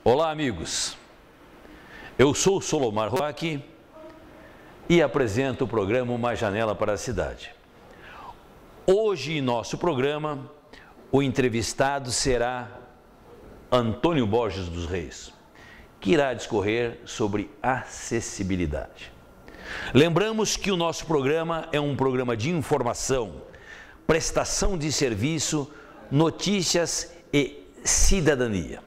Olá, amigos. Eu sou o Solomar Roque e apresento o programa Uma Janela para a Cidade. Hoje, em nosso programa, o entrevistado será Antônio Borges dos Reis, que irá discorrer sobre acessibilidade. Lembramos que o nosso programa é um programa de informação, prestação de serviço, notícias e cidadania.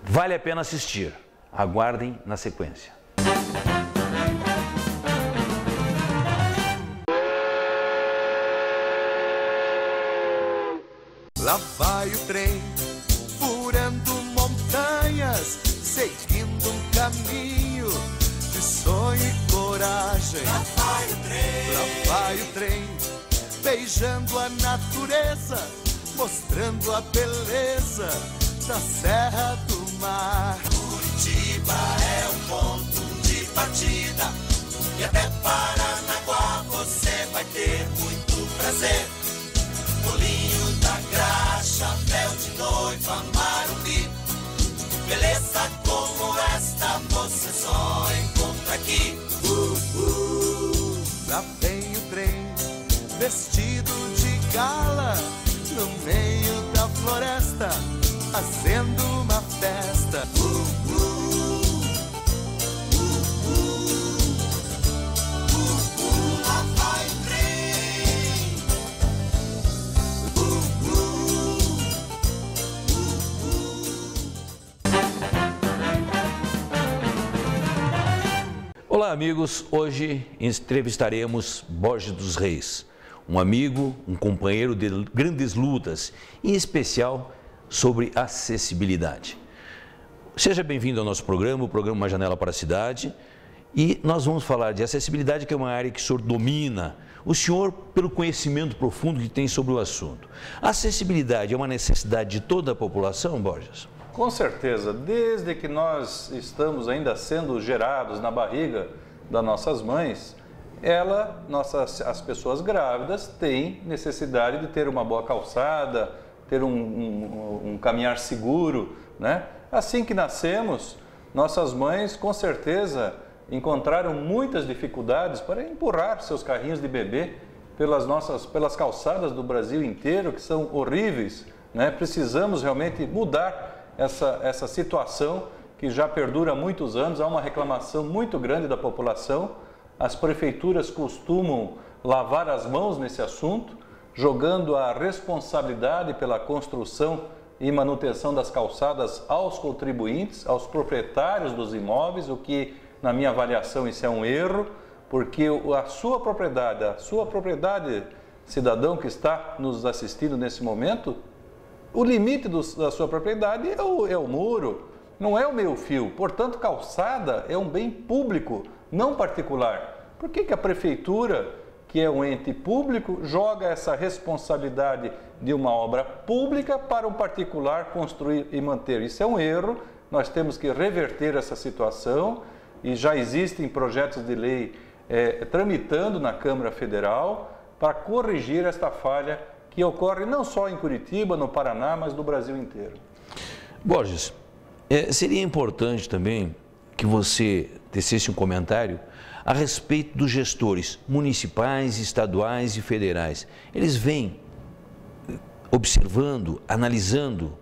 Vale a pena assistir. Aguardem na sequência. Lá vai o trem, furando montanhas, seguindo um caminho de sonho e coragem. Lá vai o trem, lá vai o trem, beijando a natureza, mostrando a beleza da Serra do Mar. Curitiba é um ponto de partida e até Paranaguá você vai ter muito prazer. Bolinho da Graxa, chapéu de noiva, Marumbi, beleza como esta você só encontra aqui. Lá vem o trem, vestido de gala, no meio da floresta, fazendo uma festa. Lá vai o trem. Olá, amigos. Hoje entrevistaremos Borges dos Reis, um amigo, um companheiro de grandes lutas, em especial sobre acessibilidade. Seja bem-vindo ao nosso programa, o programa Uma Janela para a Cidade, e nós vamos falar de acessibilidade, que é uma área que o senhor domina, o senhor pelo conhecimento profundo que tem sobre o assunto. A acessibilidade é uma necessidade de toda a população, Borges? Com certeza, desde que nós estamos ainda sendo gerados na barriga das nossas mães, as pessoas grávidas têm necessidade de ter uma boa calçada, ter um caminhar seguro, né? Assim que nascemos, nossas mães com certeza encontraram muitas dificuldades para empurrar seus carrinhos de bebê pelas calçadas do Brasil inteiro, que são horríveis, né? Precisamos realmente mudar essa situação que já perdura há muitos anos. Há uma reclamação muito grande da população. As prefeituras costumam lavar as mãos nesse assunto, jogando a responsabilidade pela construção e manutenção das calçadas aos contribuintes, aos proprietários dos imóveis, o que, na minha avaliação, isso é um erro, porque a sua propriedade, cidadão que está nos assistindo nesse momento, o limite da sua propriedade é o muro, não é o meio-fio. Portanto, calçada é um bem público, não particular. Por que a prefeitura, que é um ente público, joga essa responsabilidade de uma obra pública para um particular construir e manter? Isso é um erro, nós temos que reverter essa situação e já existem projetos de lei tramitando na Câmara Federal para corrigir esta falha que ocorre não só em Curitiba, no Paraná, mas no Brasil inteiro. Borges, seria importante também que você tecesse um comentário a respeito dos gestores municipais, estaduais e federais. Eles vêm observando, analisando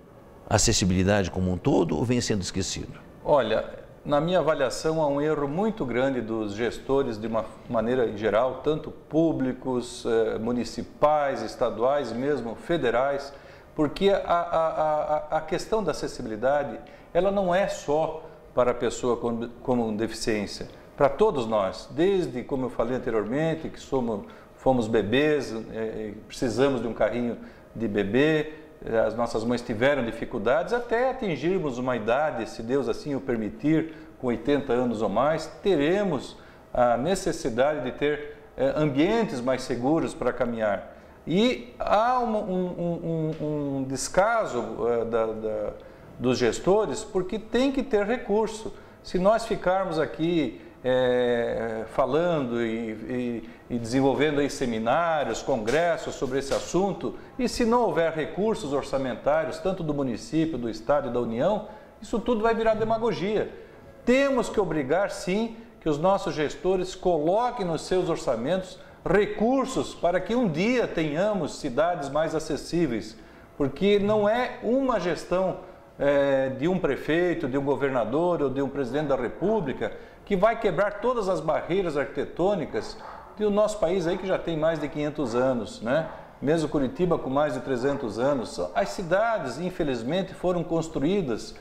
a acessibilidade como um todo ou vem sendo esquecido? Olha, na minha avaliação, há um erro muito grande dos gestores, de uma maneira geral, tanto públicos, municipais, estaduais, mesmo federais, porque a questão da acessibilidade, ela não é só para a pessoa com deficiência, para todos nós, desde, como eu falei anteriormente, que fomos bebês, precisamos de um carrinho de bebê, as nossas mães tiveram dificuldades, até atingirmos uma idade, se Deus assim o permitir, com 80 anos ou mais, teremos a necessidade de ter ambientes mais seguros para caminhar. E há um descaso dos gestores, porque tem que ter recurso. Se nós ficarmos aqui falando e desenvolvendo aí seminários, congressos sobre esse assunto, e se não houver recursos orçamentários, tanto do município, do Estado e da União, Isso tudo vai virar demagogia. Temos que obrigar, sim, que os nossos gestores coloquem nos seus orçamentos recursos para que um dia tenhamos cidades mais acessíveis, porque não é uma gestão de um prefeito, de um governador ou de um presidente da República que vai quebrar todas as barreiras arquitetônicas do nosso país aí que já tem mais de 500 anos, né? Mesmo Curitiba com mais de 300 anos. As cidades, infelizmente, foram construídas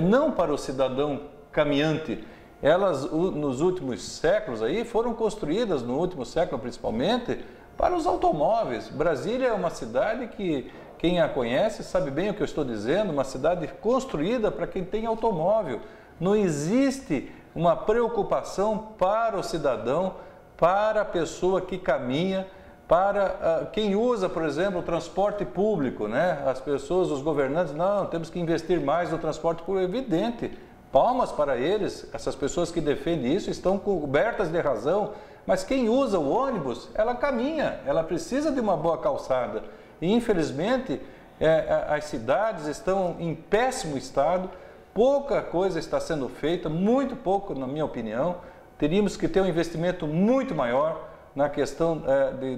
não para o cidadão caminhante. Elas, nos últimos séculos aí, foram construídas, no último século principalmente, para os automóveis. Brasília é uma cidade que, quem a conhece, sabe bem o que eu estou dizendo, uma cidade construída para quem tem automóvel. Não existe uma preocupação para o cidadão, para a pessoa que caminha, para quem usa, por exemplo, o transporte público, né? As pessoas, os governantes, não, temos que investir mais no transporte público, é evidente. Palmas para eles, essas pessoas que defendem isso estão cobertas de razão, mas quem usa o ônibus, ela caminha, ela precisa de uma boa calçada. E infelizmente, as cidades estão em péssimo estado, pouca coisa está sendo feita, muito pouco, na minha opinião. Teríamos que ter um investimento muito maior na questão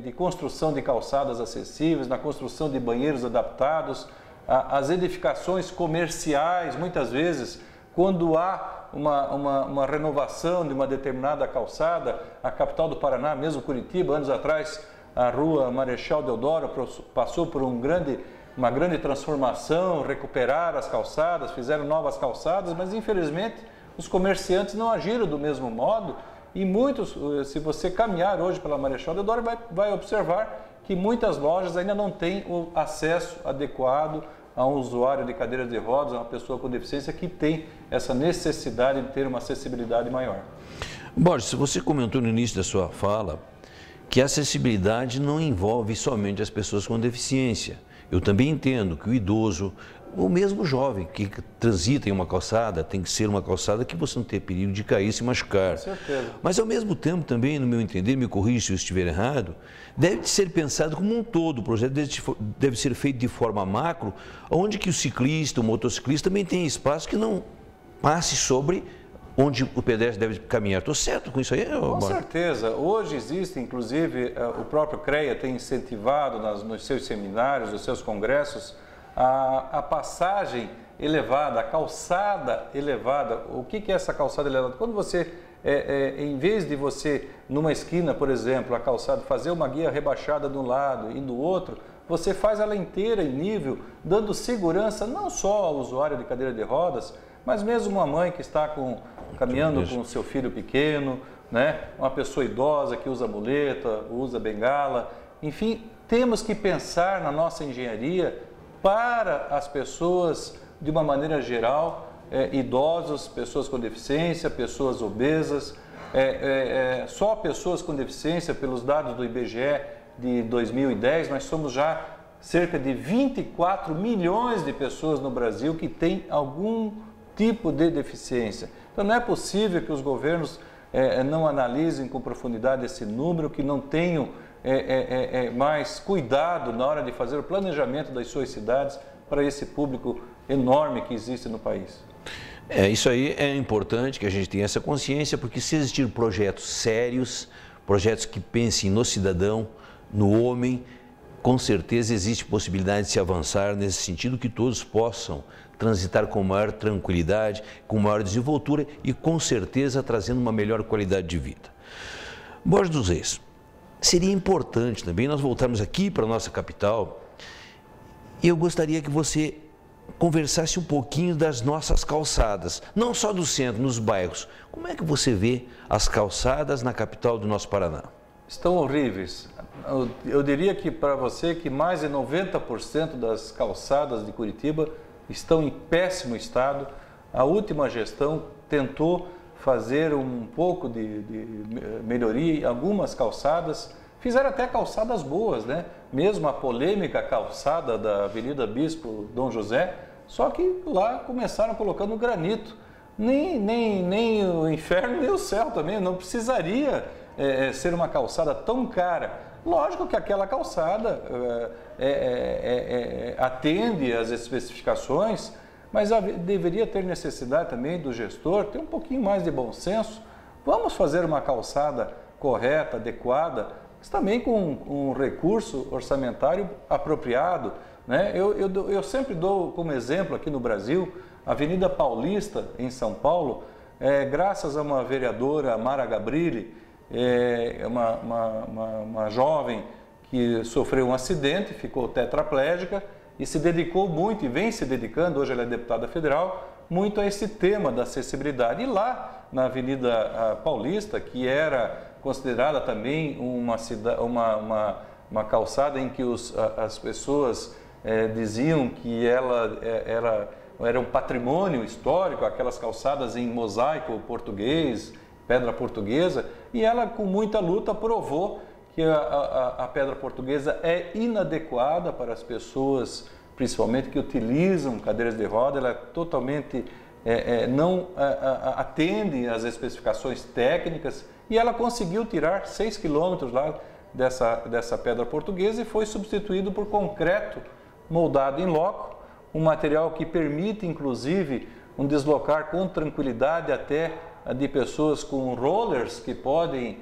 de construção de calçadas acessíveis, na construção de banheiros adaptados, as edificações comerciais, muitas vezes, quando há uma renovação de uma determinada calçada, a capital do Paraná, mesmo Curitiba, anos atrás, a rua Marechal Deodoro passou por uma grande transformação, recuperaram as calçadas, fizeram novas calçadas, mas infelizmente os comerciantes não agiram do mesmo modo e muitos, se você caminhar hoje pela Marechal Deodoro, vai observar que muitas lojas ainda não têm o acesso adequado a um usuário de cadeira de rodas, a uma pessoa com deficiência que tem essa necessidade de ter uma acessibilidade maior. Borges, você comentou no início da sua fala que a acessibilidade não envolve somente as pessoas com deficiência. Eu também entendo que o idoso, ou mesmo o jovem que transita em uma calçada, tem que ser uma calçada que você não tenha perigo de cair e se machucar. Com certeza. Mas ao mesmo tempo também, no meu entender, me corrija se eu estiver errado, deve ser pensado como um todo, o projeto deve ser feito de forma macro, onde que o ciclista, o motociclista também tem espaço que não passe sobre onde o pedestre deve caminhar. Estou certo com isso aí? Com certeza. Hoje existe, inclusive, o próprio CREA tem incentivado nos seus seminários, nos seus congressos, a passagem elevada, a calçada elevada. O que é essa calçada elevada? Quando você, em vez de você, numa esquina, por exemplo, a calçada, fazer uma guia rebaixada de um lado e do outro, você faz ela inteira em nível, dando segurança não só ao usuário de cadeira de rodas, mas mesmo uma mãe que está caminhando com o seu filho pequeno, né? Uma pessoa idosa que usa muleta, usa bengala. Enfim, temos que pensar na nossa engenharia para as pessoas, de uma maneira geral, idosos, pessoas com deficiência, pessoas obesas, só pessoas com deficiência, pelos dados do IBGE de 2010, nós somos já cerca de 24 milhões de pessoas no Brasil que têm algum tipo de deficiência. Então não é possível que os governos não analisem com profundidade esse número, que não tenham mais cuidado na hora de fazer o planejamento das suas cidades para esse público enorme que existe no país. Isso aí é importante que a gente tenha essa consciência, porque se existir projetos sérios, projetos que pensem no cidadão, no homem, com certeza existe possibilidade de se avançar nesse sentido, que todos possam transitar com maior tranquilidade, com maior desenvoltura e com certeza trazendo uma melhor qualidade de vida. Borges dos Reis, seria importante também nós voltarmos aqui para a nossa capital e eu gostaria que você conversasse um pouquinho das nossas calçadas, não só do centro, nos bairros. Como é que você vê as calçadas na capital do nosso Paraná? Estão horríveis. Eu diria que para você que mais de 90% das calçadas de Curitiba estão em péssimo estado. A última gestão tentou fazer um pouco de melhoria em algumas calçadas, fizeram até calçadas boas, né? Mesmo a polêmica calçada da Avenida Bispo Dom José, só que lá começaram colocando granito. Nem o inferno, nem o céu também, não precisaria ser uma calçada tão cara. Lógico que aquela calçada atende às especificações, Mas deveria ter necessidade também do gestor ter um pouquinho mais de bom senso. Vamos fazer uma calçada correta, adequada, mas também com um recurso orçamentário apropriado, né? Eu sempre dou como exemplo aqui no Brasil, a Avenida Paulista, em São Paulo, graças a uma vereadora, Mara Gabrilli, uma jovem que sofreu um acidente, ficou tetraplégica e se dedicou muito, e vem se dedicando, hoje ela é deputada federal, muito a esse tema da acessibilidade. E lá na Avenida Paulista, que era considerada também uma calçada em que as pessoas diziam que ela era um patrimônio histórico, aquelas calçadas em mosaico português, pedra portuguesa, e ela com muita luta provou que a pedra portuguesa é inadequada para as pessoas, principalmente que utilizam cadeiras de roda, ela totalmente não atende às especificações técnicas, e ela conseguiu tirar 6 quilômetros lá dessa pedra portuguesa e foi substituído por concreto moldado em loco, um material que permite, inclusive, um deslocar com tranquilidade até de pessoas com rollers que podem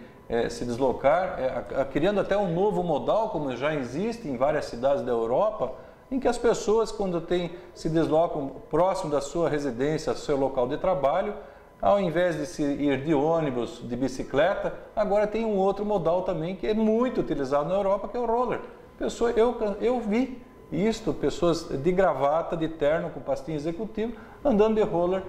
se deslocar, criando até um novo modal, como já existe em várias cidades da Europa, em que as pessoas, quando se deslocam próximo da sua residência, do seu local de trabalho, ao invés de se ir de ônibus, de bicicleta, agora tem um outro modal também que é muito utilizado na Europa, que é o roller. Eu vi isto, pessoas de gravata, de terno, com pastinha executivo, andando de roller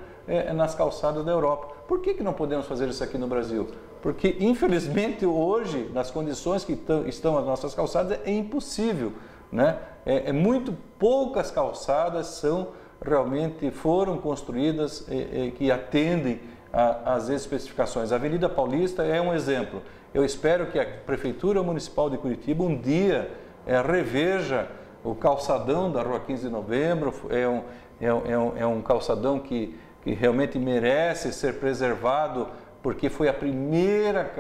nas calçadas da Europa. Por que não podemos fazer isso aqui no Brasil? Porque, infelizmente, hoje, nas condições que estão as nossas calçadas, é impossível, né? Muito poucas calçadas foram construídas que atendem às especificações. A Avenida Paulista é um exemplo. Eu espero que a Prefeitura Municipal de Curitiba um dia reveja o calçadão da Rua 15 de Novembro. É um calçadão que realmente merece ser preservado, porque foi a primeira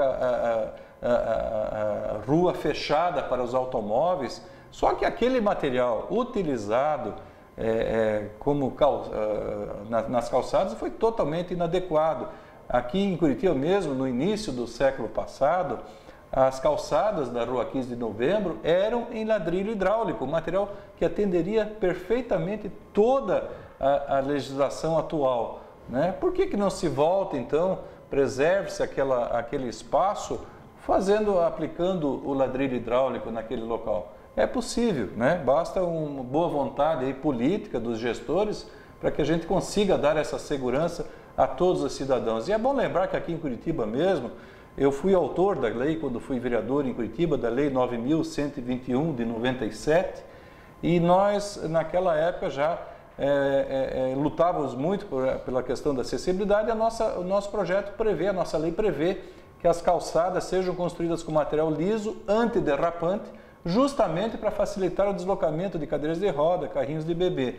rua fechada para os automóveis. Só que aquele material utilizado nas calçadas foi totalmente inadequado. Aqui em Curitiba mesmo, no início do século passado, as calçadas da Rua 15 de Novembro eram em ladrilho hidráulico, material que atenderia perfeitamente toda a legislação atual, né? Por que não se volta, então, preserve-se aquele espaço aplicando o ladrilho hidráulico naquele local? É possível, né? Basta uma boa vontade aí política dos gestores para que a gente consiga dar essa segurança a todos os cidadãos. E é bom lembrar que aqui em Curitiba mesmo, eu fui autor da lei, quando fui vereador em Curitiba, da Lei 9.121 de 97, e nós, naquela época, já lutávamos muito pela questão da acessibilidade. O nosso projeto prevê, a nossa lei prevê que as calçadas sejam construídas com material liso, antiderrapante, justamente para facilitar o deslocamento de cadeiras de roda, carrinhos de bebê.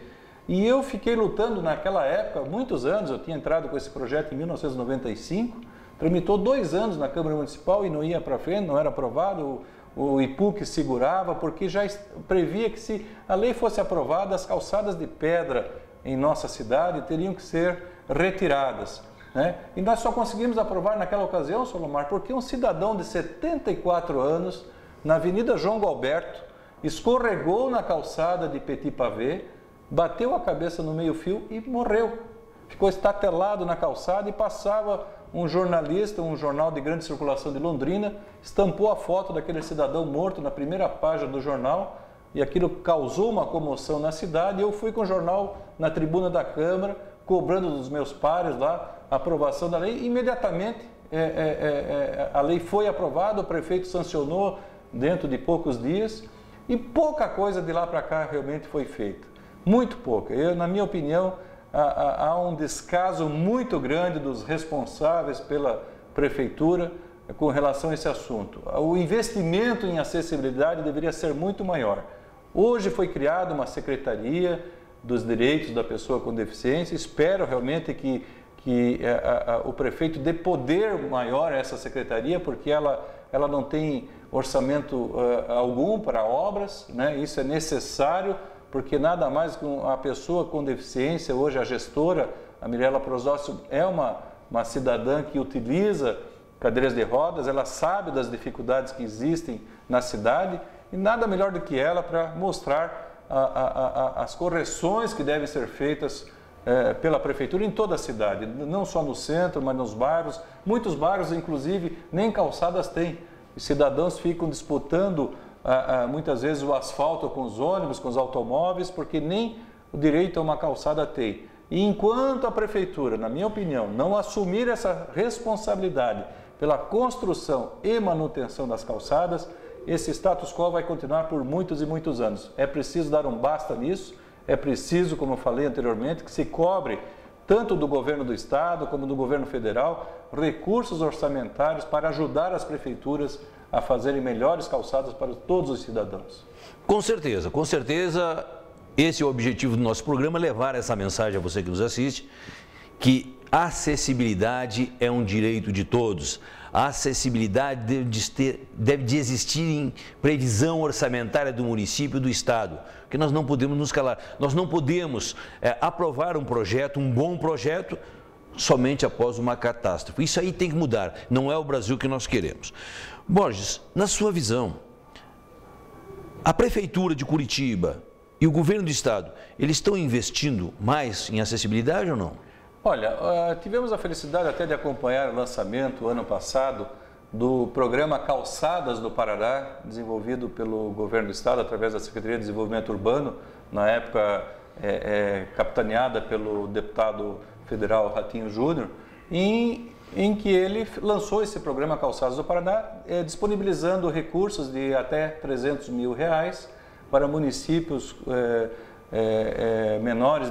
E eu fiquei lutando naquela época, muitos anos, eu tinha entrado com esse projeto em 1995, tramitou 2 anos na Câmara Municipal e não ia para frente, não era aprovado, o IPUC segurava, porque já previa que se a lei fosse aprovada, as calçadas de pedra em nossa cidade teriam que ser retiradas, né? E nós só conseguimos aprovar naquela ocasião, Solomar, porque um cidadão de 74 anos, na Avenida João Galberto, escorregou na calçada de Petit Pavé, bateu a cabeça no meio-fio e morreu. Ficou estatelado na calçada e passava um jornalista, um jornal de grande circulação de Londrina, estampou a foto daquele cidadão morto na primeira página do jornal e aquilo causou uma comoção na cidade. Eu fui com o jornal na tribuna da Câmara, cobrando dos meus pares lá a aprovação da lei. Imediatamente a lei foi aprovada, o prefeito sancionou dentro de poucos dias e pouca coisa de lá para cá realmente foi feita. Muito pouca. Na minha opinião, há um descaso muito grande dos responsáveis pela prefeitura com relação a esse assunto. O investimento em acessibilidade deveria ser muito maior. Hoje foi criada uma Secretaria dos Direitos da Pessoa com Deficiência. Espero realmente que o prefeito dê poder maior a essa secretaria, porque ela não tem orçamento algum para obras, né? Isso é necessário porque nada mais que a pessoa com deficiência, hoje a gestora, a Mirela Prosócio, é uma cidadã que utiliza cadeiras de rodas, ela sabe das dificuldades que existem na cidade e nada melhor do que ela para mostrar as correções que devem ser feitas pela prefeitura em toda a cidade, não só no centro, mas nos bairros. Muitos bairros, inclusive, nem calçadas têm. Os cidadãos ficam disputando muitas vezes o asfalto com os ônibus, com os automóveis, porque nem o direito a uma calçada tem. E enquanto a prefeitura, na minha opinião, não assumir essa responsabilidade pela construção e manutenção das calçadas, esse status quo vai continuar por muitos e muitos anos. É preciso dar um basta nisso, é preciso, como eu falei anteriormente, que se cobre, tanto do governo do estado como do governo federal, recursos orçamentários para ajudar as prefeituras a fazerem melhores calçadas para todos os cidadãos. Com certeza, esse é o objetivo do nosso programa, levar essa mensagem a você que nos assiste, que a acessibilidade é um direito de todos. A acessibilidade deve de existir em previsão orçamentária do município e do estado, porque nós não podemos nos calar. Nós não podemos aprovar um projeto, um bom projeto, somente após uma catástrofe. Isso aí tem que mudar, não é o Brasil que nós queremos. Borges, na sua visão, a Prefeitura de Curitiba e o governo do estado, eles estão investindo mais em acessibilidade ou não? Olha, tivemos a felicidade até de acompanhar o lançamento ano passado do programa Calçadas do Paraná, desenvolvido pelo governo do estado através da Secretaria de Desenvolvimento Urbano, na época capitaneada pelo deputado federal Ratinho Júnior, em que ele lançou esse programa Calçadas do Paraná, disponibilizando recursos de até R$300 mil para municípios menores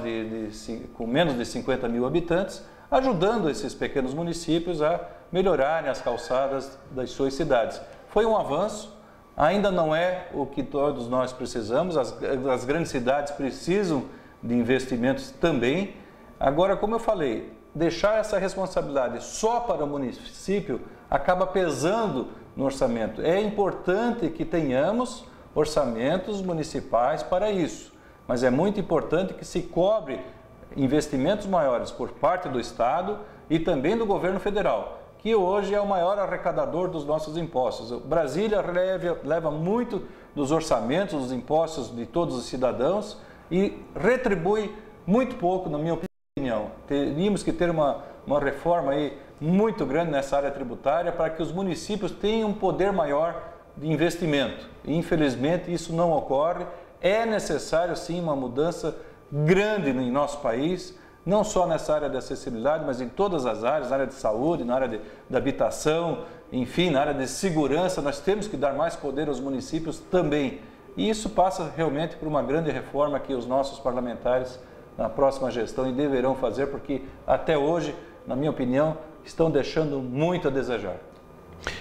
com menos de 50 mil habitantes, ajudando esses pequenos municípios a melhorarem as calçadas das suas cidades. Foi um avanço, ainda não é o que todos nós precisamos, as grandes cidades precisam de investimentos também. Agora, como eu falei, deixar essa responsabilidade só para o município acaba pesando no orçamento. É importante que tenhamos orçamentos municipais para isso, mas é muito importante que se cobre investimentos maiores por parte do estado e também do governo federal, que hoje é o maior arrecadador dos nossos impostos. Brasília leva muito dos orçamentos, dos impostos de todos os cidadãos e retribui muito pouco, na minha opinião. Teríamos que ter uma reforma aí muito grande nessa área tributária para que os municípios tenham um poder maior de investimento. Infelizmente, isso não ocorre. É necessário, sim, uma mudança grande em nosso país, não só nessa área de acessibilidade, mas em todas as áreas, na área de saúde, na área de habitação, enfim, na área de segurança. Nós temos que dar mais poder aos municípios também. E isso passa realmente por uma grande reforma que os nossos parlamentares, na próxima gestão, deverão fazer, porque até hoje, na minha opinião, estão deixando muito a desejar.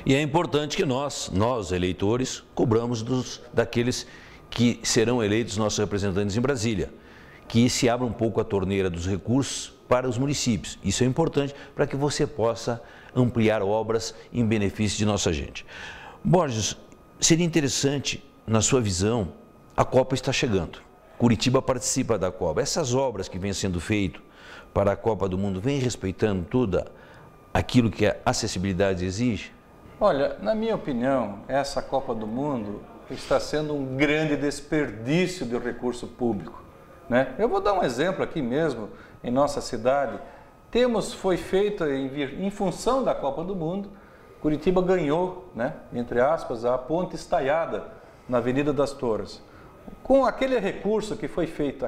E é importante que nós eleitores, cobramos daqueles que serão eleitos nossos representantes em Brasília, que se abra um pouco a torneira dos recursos para os municípios. Isso é importante para que você possa ampliar obras em benefício de nossa gente. Borges, seria interessante, na sua visão, a Copa está chegando. Curitiba participa da Copa. Essas obras que vêm sendo feitas para a Copa do Mundo, vêm respeitando tudo aquilo que a acessibilidade exige? Olha, na minha opinião, essa Copa do Mundo está sendo um grande desperdício de recurso público, né? Eu vou dar um exemplo aqui mesmo, em nossa cidade. Foi feita em função da Copa do Mundo, Curitiba ganhou, né, entre aspas, a ponte estaiada na Avenida das Torres. Com aquele recurso que foi feito,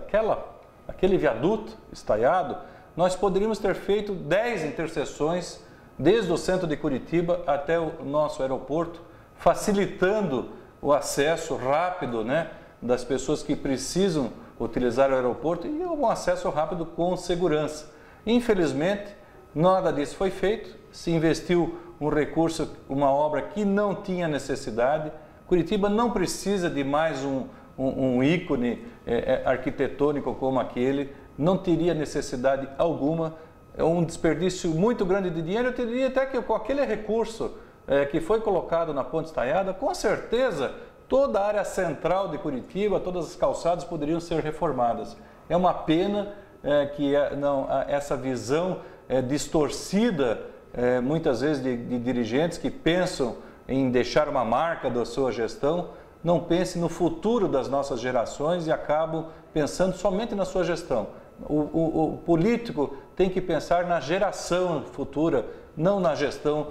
aquele viaduto estaiado, nós poderíamos ter feito 10 interseções desde o centro de Curitiba até o nosso aeroporto, facilitando o acesso rápido, né, das pessoas que precisam utilizar o aeroporto e um acesso rápido com segurança. Infelizmente, nada disso foi feito, se investiu um recurso, uma obra que não tinha necessidade. Curitiba não precisa de mais um ícone arquitetônico como aquele, não teria necessidade alguma, é um desperdício muito grande de dinheiro. Eu diria até que com aquele recurso que foi colocado na ponte estaiada, com certeza toda a área central de Curitiba, todas as calçadas poderiam ser reformadas. É uma pena que essa visão distorcida, muitas vezes de dirigentes que pensam em deixar uma marca da sua gestão, não pense no futuro das nossas gerações e acabam pensando somente na sua gestão. O político tem que pensar na geração futura, não na gestão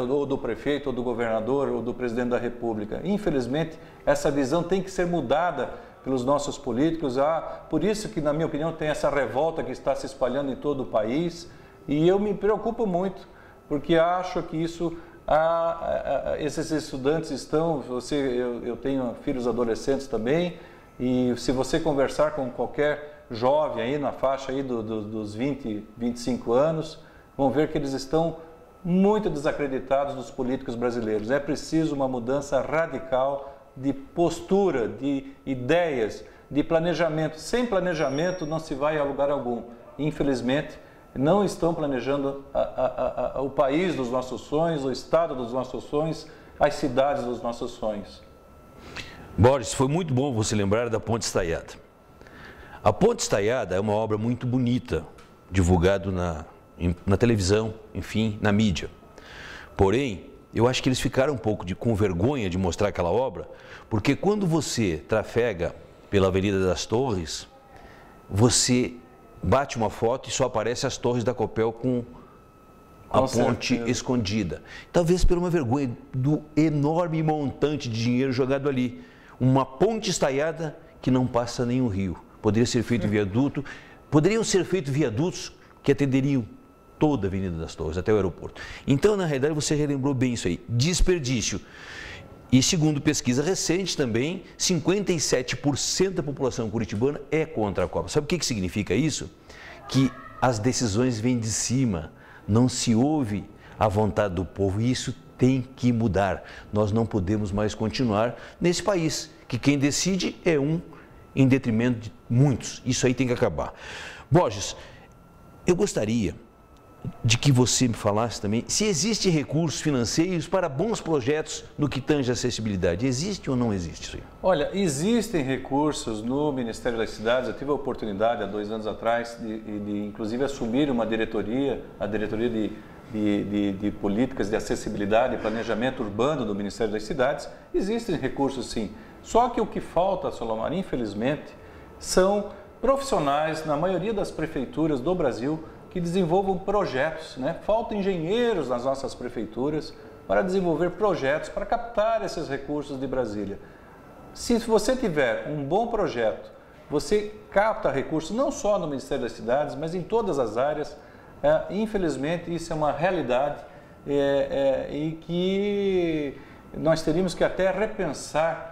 ou do prefeito, ou do governador, ou do presidente da República. Infelizmente, essa visão tem que ser mudada pelos nossos políticos. Por isso que, na minha opinião, tem essa revolta que está se espalhando em todo o país. E eu me preocupo muito, porque acho que isso... esses estudantes estão... Eu tenho filhos adolescentes também, e se você conversar com qualquer jovem aí na faixa aí dos 20, 25 anos, vão ver que eles estão muito desacreditados dos políticos brasileiros. É preciso uma mudança radical de postura, de ideias, de planejamento. Sem planejamento não se vai a lugar algum. Infelizmente, não estão planejando o país dos nossos sonhos, o estado dos nossos sonhos, as cidades dos nossos sonhos. Borges, foi muito bom você lembrar da Ponte Estaiada. A Ponte Estaiada é uma obra muito bonita, divulgada na televisão, enfim, na mídia. Porém, eu acho que eles ficaram um pouco com vergonha de mostrar aquela obra, porque quando você trafega pela Avenida das Torres, você bate uma foto e só aparece as torres da Copel com a ponte escondida. Talvez por uma vergonha do enorme montante de dinheiro jogado ali. Uma ponte estaiada que não passa nenhum rio. Poderia ser feito viaduto, poderiam ser feitos viadutos que atenderiam toda a Avenida das Torres, até o aeroporto. Então, na realidade, você relembrou bem isso aí. Desperdício. E segundo pesquisa recente também, 57% da população curitibana é contra a Copa. Sabe o que significa isso? Que as decisões vêm de cima, não se ouve a vontade do povo e isso tem que mudar. Nós não podemos mais continuar nesse país, que quem decide é um em detrimento de muitos. Isso aí tem que acabar. Borges, eu gostaria de que você me falasse também se existem recursos financeiros para bons projetos no que tange a acessibilidade. Existe ou não existe isso aí? Olha, existem recursos no Ministério das Cidades. Eu tive a oportunidade há 2 anos atrás de inclusive assumir uma diretoria, a diretoria de políticas de acessibilidade e planejamento urbano do Ministério das Cidades. Existem recursos sim. Só que o que falta, Solomar, infelizmente, são profissionais na maioria das prefeituras do Brasil que desenvolvam projetos, né? Faltam engenheiros nas nossas prefeituras para desenvolver projetos, para captar esses recursos de Brasília. Se você tiver um bom projeto, você capta recursos não só no Ministério das Cidades, mas em todas as áreas. Infelizmente, isso é uma realidade e que nós teríamos que até repensar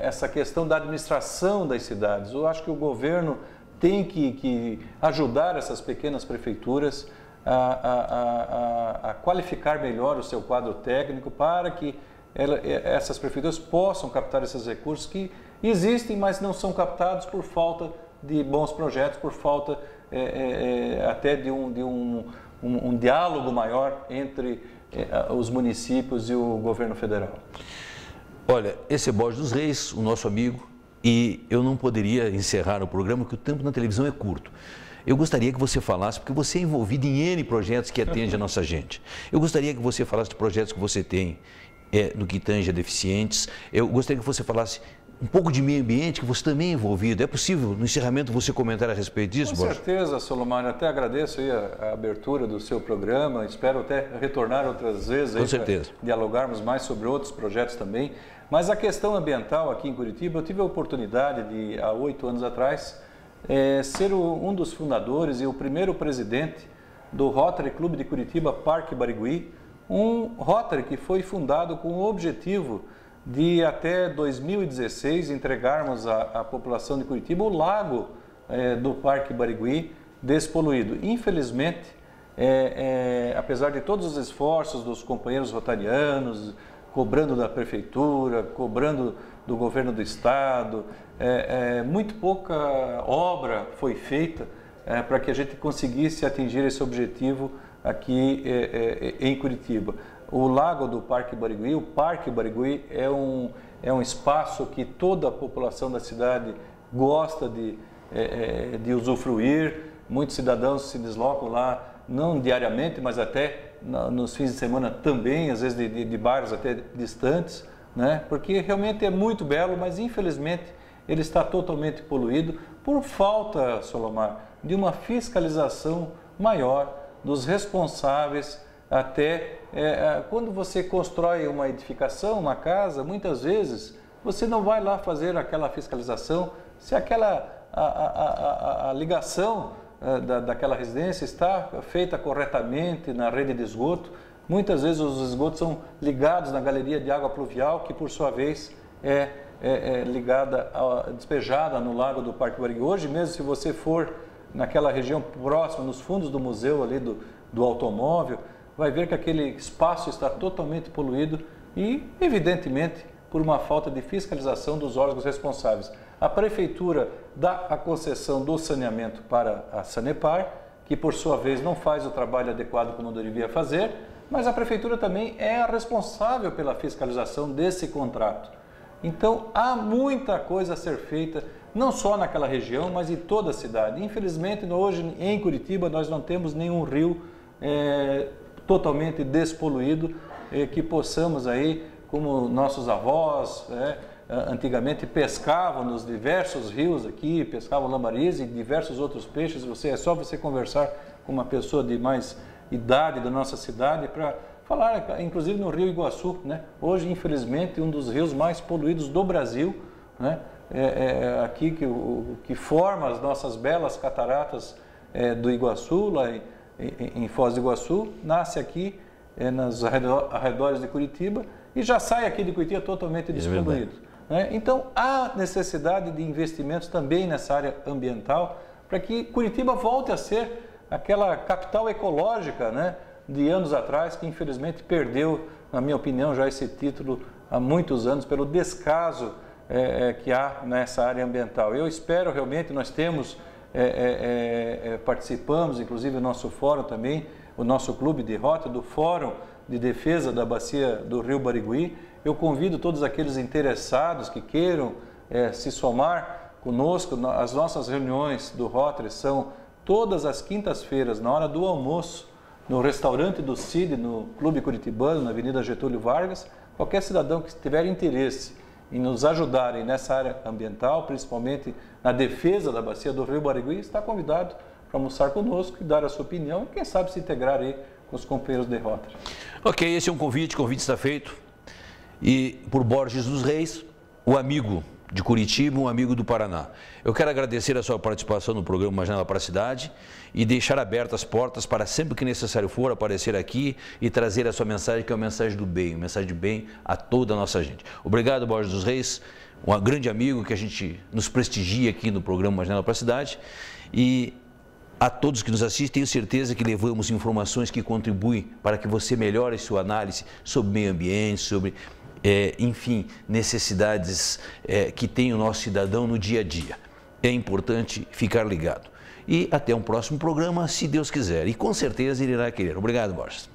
essa questão da administração das cidades. Eu acho que o governo tem que ajudar essas pequenas prefeituras a qualificar melhor o seu quadro técnico para que essas prefeituras possam captar esses recursos que existem, mas não são captados por falta de bons projetos, por falta até de um diálogo maior entre os municípios e o governo federal. Olha, esse é Borges dos Reis, o nosso amigo, e eu não poderia encerrar o programa porque o tempo na televisão é curto. Eu gostaria que você falasse, porque você é envolvido em N projetos que atendem a nossa gente. Eu gostaria que você falasse de projetos que você tem no que tange a deficientes. Eu gostaria que você falasse um pouco de meio ambiente, que você também é envolvido. É possível, no encerramento, você comentar a respeito disso, Borges? Com certeza, Solomar. Até agradeço aí a abertura do seu programa. Espero até retornar outras vezes para dialogarmos mais sobre outros projetos também. Mas a questão ambiental aqui em Curitiba, eu tive a oportunidade de, há 8 anos atrás, ser um dos fundadores e o primeiro presidente do Rotary Clube de Curitiba Parque Barigui, um Rotary que foi fundado com o objetivo de até 2016 entregarmos à população de Curitiba o lago do Parque Barigui despoluído. Infelizmente, apesar de todos os esforços dos companheiros rotarianos, cobrando da prefeitura, cobrando do governo do estado, muito pouca obra foi feita para que a gente conseguisse atingir esse objetivo aqui em Curitiba. o lago do Parque Barigui. O Parque Barigui é um espaço que toda a população da cidade gosta de usufruir. Muitos cidadãos se deslocam lá, não diariamente, mas até nos fins de semana também, às vezes de bairros até distantes, né? Porque realmente é muito belo, mas infelizmente ele está totalmente poluído por falta, Solomar, de uma fiscalização maior dos responsáveis. Até quando você constrói uma edificação, uma casa, muitas vezes você não vai lá fazer aquela fiscalização se a ligação daquela residência está feita corretamente na rede de esgoto. Muitas vezes os esgotos são ligados na galeria de água pluvial, que por sua vez é despejada no lago do Parque Barigui. Hoje mesmo, se você for naquela região próxima, nos fundos do museu ali do automóvel, vai ver que aquele espaço está totalmente poluído e, evidentemente, por uma falta de fiscalização dos órgãos responsáveis. A Prefeitura dá a concessão do saneamento para a Sanepar, que por sua vez não faz o trabalho adequado como deveria fazer, mas a Prefeitura também é a responsável pela fiscalização desse contrato. Então, há muita coisa a ser feita, não só naquela região, mas em toda a cidade. Infelizmente, hoje em Curitiba, nós não temos nenhum rio totalmente despoluído, que possamos aí, como nossos avós, antigamente pescavam nos diversos rios aqui, pescavam lambarias e diversos outros peixes. É só você conversar com uma pessoa de mais idade da nossa cidade para falar, inclusive no Rio Iguaçu, né? Hoje, infelizmente, um dos rios mais poluídos do Brasil, né? Aqui que forma as nossas belas cataratas do Iguaçu, lá em Foz do Iguaçu, nasce aqui nos arredores de Curitiba e já sai aqui de Curitiba totalmente despoluído. Então, há necessidade de investimentos também nessa área ambiental para que Curitiba volte a ser aquela capital ecológica, né, de anos atrás, que infelizmente perdeu, na minha opinião, já esse título há muitos anos pelo descaso que há nessa área ambiental. Eu espero realmente, nós temos, participamos, inclusive o nosso fórum também, o nosso clube de rota do Fórum de Defesa da Bacia do Rio Barigui. Eu convido todos aqueles interessados que queiram se somar conosco. As nossas reuniões do Rotary são todas as quintas-feiras, na hora do almoço, no restaurante do CID, no Clube Curitibano, na Avenida Getúlio Vargas. Qualquer cidadão que tiver interesse em nos ajudarem nessa área ambiental, principalmente na defesa da Bacia do Rio Barigui, está convidado para almoçar conosco e dar a sua opinião e quem sabe se integrar aí com os companheiros de Rotary. Ok, esse é um convite, o convite está feito. E por Borges dos Reis, o amigo de Curitiba, um amigo do Paraná. Eu quero agradecer a sua participação no programa Uma Janela para a Cidade e deixar abertas as portas para sempre que necessário for aparecer aqui e trazer a sua mensagem, que é uma mensagem do bem, uma mensagem de bem a toda a nossa gente. Obrigado, Borges dos Reis, um grande amigo que a gente nos prestigia aqui no programa Uma Janela para a Cidade. E a todos que nos assistem, tenho certeza que levamos informações que contribuem para que você melhore sua análise sobre meio ambiente, sobre enfim, necessidades que tem o nosso cidadão no dia a dia. É importante ficar ligado. E até um próximo programa, se Deus quiser. E com certeza ele irá querer. Obrigado, Borges.